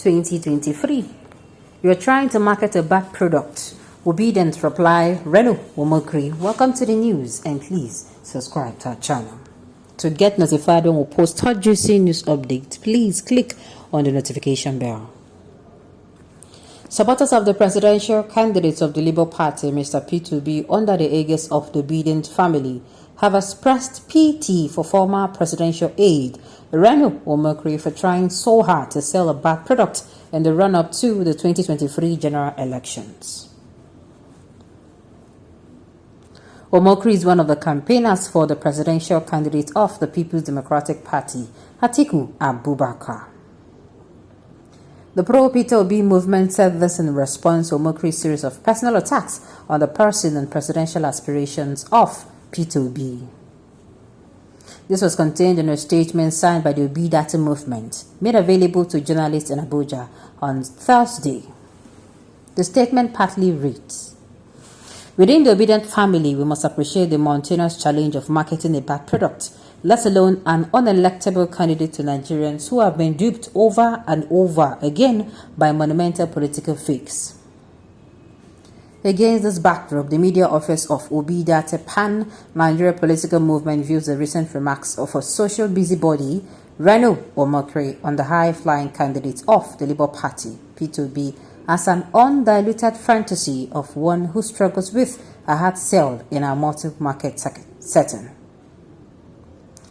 2023. You are trying to market a bad product. Obedient reply, Reno Omokri. Welcome to the news and please subscribe to our channel. To get notified when we post hot juicy news updates, please click on the notification bell. Supporters of the presidential candidates of the Labour Party, Mr. P2B, under the aegis of the Obedient family, have expressed pity for former presidential aide Reno Omokri for trying so hard to sell a bad product in the run-up to the 2023 general elections. Omokri is one of the campaigners for the presidential candidate of the People's Democratic Party, Atiku Abubakar. The pro-Peter Obi movement said this in response to Omokri's series of personal attacks on the person and presidential aspirations of Peter Obi. This was contained in a statement signed by the Obi Data movement, made available to journalists in Abuja on Thursday. The statement partly reads, "Within the Obedient family, we must appreciate the mountainous challenge of marketing a bad product, let alone an unelectable candidate to Nigerians who have been duped over and over again by monumental political fakes. Against this backdrop, the media office of Obi Data Pan-Nigeria Political Movement views the recent remarks of a social busybody, Reno Omokri, on the high-flying candidate of the Labour Party, P2B, as an undiluted fantasy of one who struggles with a hard sell in our multi-market setting.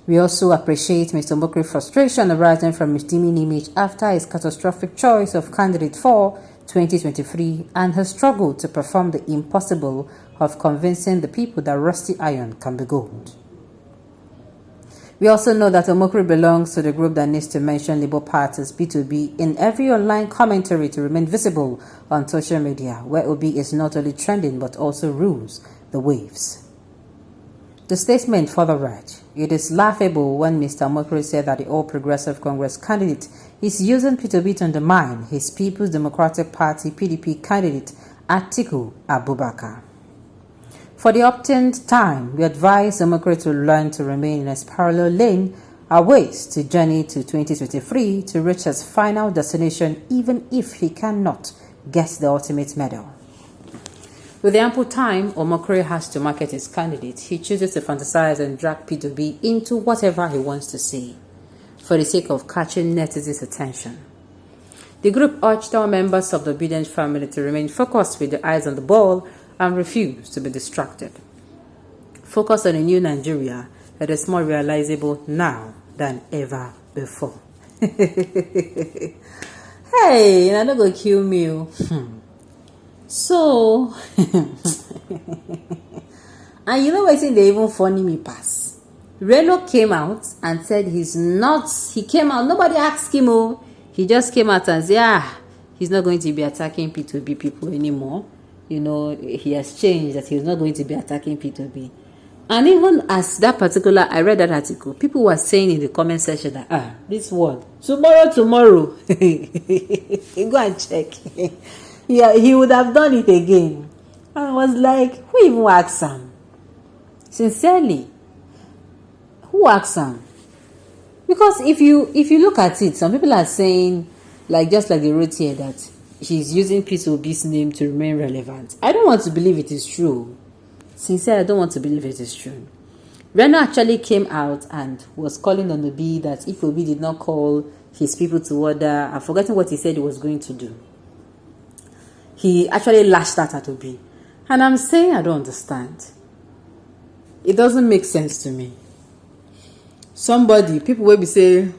We also appreciate Mr. Omokri's frustration arising from his dimming image after his catastrophic choice of candidate for 2023 and his struggle to perform the impossible of convincing the people that rusty iron can be gold. We also know that Omokri belongs to the group that needs to mention Labour Party's P2B in every online commentary to remain visible on social media, where Obi is not only trending but also rules the waves." The statement further read, "It is laughable when Mr. Omokri said that the All Progressive Congress candidate is using P2B to undermine his People's Democratic Party PDP candidate Atiku Abubakar. For the obtained time, we advise Omokri to learn to remain in his parallel lane our ways to journey to 2023 to reach his final destination even if he cannot get the ultimate medal. With the ample time Omokri has to market his candidate, he chooses to fantasize and drag P2B into whatever he wants to say, for the sake of catching netizens' attention. The group urged all members of the Obedient family to remain focused with their eyes on the ball and refuse to be distracted. Focus on a new Nigeria that is more realizable now than ever before." Hey, you're not going to kill me. So, and you know what they even funny me pass? Reno came out and said he came out, nobody asked him, he just came out and said, he's not going to be attacking P2B people anymore. You know, he has changed, that he's not going to be attacking P2B. And even as that particular, I read that article, people were saying in the comment section that, this one, tomorrow, go and check. Yeah, he would have done it again. And I was like, who even asked him? Sincerely, who asked him? Because if you look at it, some people are saying, just like they wrote here, that he's using P2B's name to remain relevant. I don't want to believe it is true. Sincerely, I don't want to believe it is true. Reno actually came out and was calling on Obi that if Obi did not call his people to order, I'm forgetting what he said he was going to do. He actually lashed out at Obi. And I'm saying I don't understand. It doesn't make sense to me. People will be saying,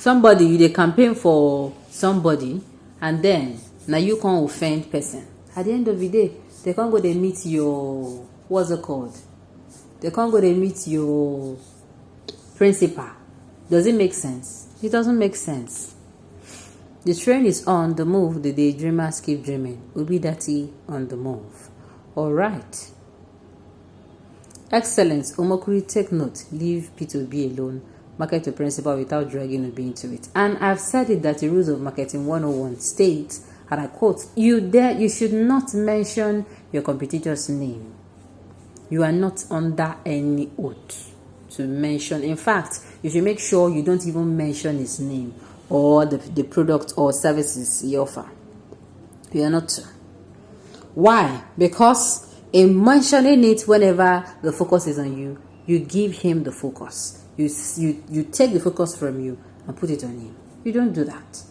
they campaign for somebody, and then now you can't offend person. At the end of the day, they can't go to meet your, what's it called? They can't go to meet your principal. Does it make sense? It doesn't make sense. The train is on the move, the daydreamers keep dreaming. Obi Dati on the move. Alright. Excellence, Omokri, take note. Leave P2B alone. Market to principal without dragging Obi into it. And I've said it that the rules of marketing 101 states, and I quote, you should not mention your competitor's name. You are not under any oath. to mention. In fact, you should make sure you don't even mention his name or the product or services he offer. You are not to. Why? Because in mentioning it whenever the focus is on you, you give him the focus. You take the focus from you and put it on him. You don't do that.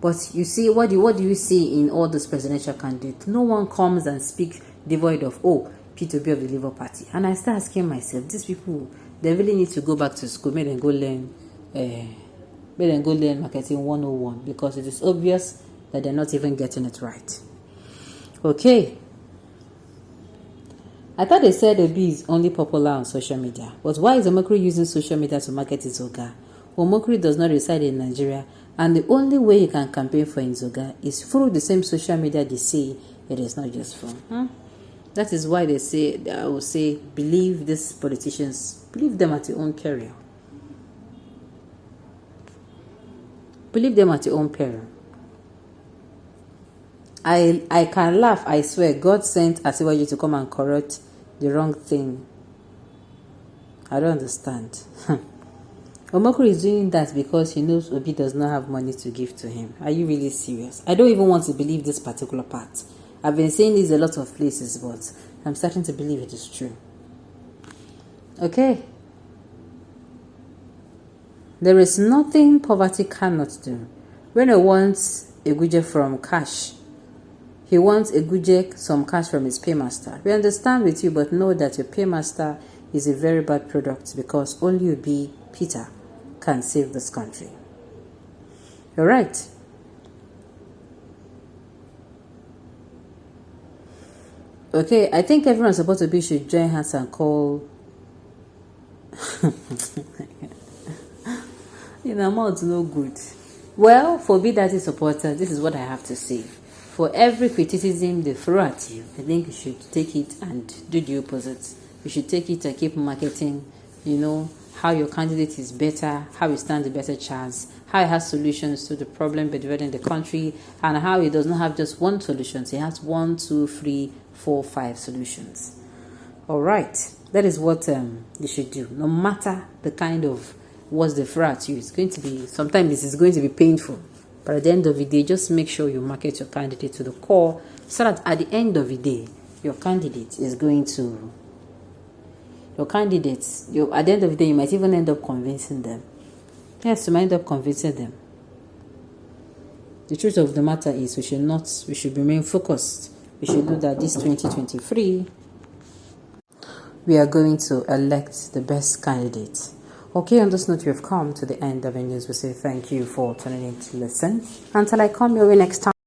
But you see, what do you see in all those presidential candidates? No one comes and speaks devoid of, P2B of the Labour Party. And I start asking myself, these people, they really need to go back to school, make them go learn marketing 101, because it is obvious that they're not even getting it right. Okay. I thought they said Obi is only popular on social media. But why is Omokri using social media to market his Oga? Omokri does not reside in Nigeria, and the only way he can campaign for his Oga is through the same social media they say it is not just from. That is why they say, I will say, believe these politicians, believe them at your own peril. Believe them at your own peril. I can laugh, I swear. God sent Asiwaju to come and correct the wrong thing. I don't understand. Omokri is doing that because he knows Obi does not have money to give to him. Are you really serious? I don't even want to believe this particular part. I've been saying this a lot of places, but I'm starting to believe it is true. Okay. There is nothing poverty cannot do. Reno wants a Guje from cash. He wants a Guje some cash from his paymaster. We understand with you, but know that your paymaster is a very bad product, because only Obi Peter can save this country. All right. Okay, I think everyone's supposed to be should join hands and call. Mouth no good. Well, for BDAT supporters, this is what I have to say. For every criticism they throw at you, I think you should take it and do the opposite. You should take it and keep marketing, how your candidate is better, how he stands a better chance, how he has solutions to the problem bedridden in the country, and how he does not have just one solution. He has 1, 2, 3, 4, 5 solutions. All right. That is what you should do. No matter the kind of words they throw at you, it's going to be, sometimes this is going to be painful. But at the end of the day, just make sure you market your candidate to the core, so that at the end of the day, your candidate is going to, at the end of the day, you might even end up convincing them. Yes, you might end up convincing them. The truth of the matter is we should remain focused. We should do that this 2023. We are going to elect the best candidate. Okay, on this note, we have come to the end of the news. We say thank you for tuning in to listen. Until I come your way next time.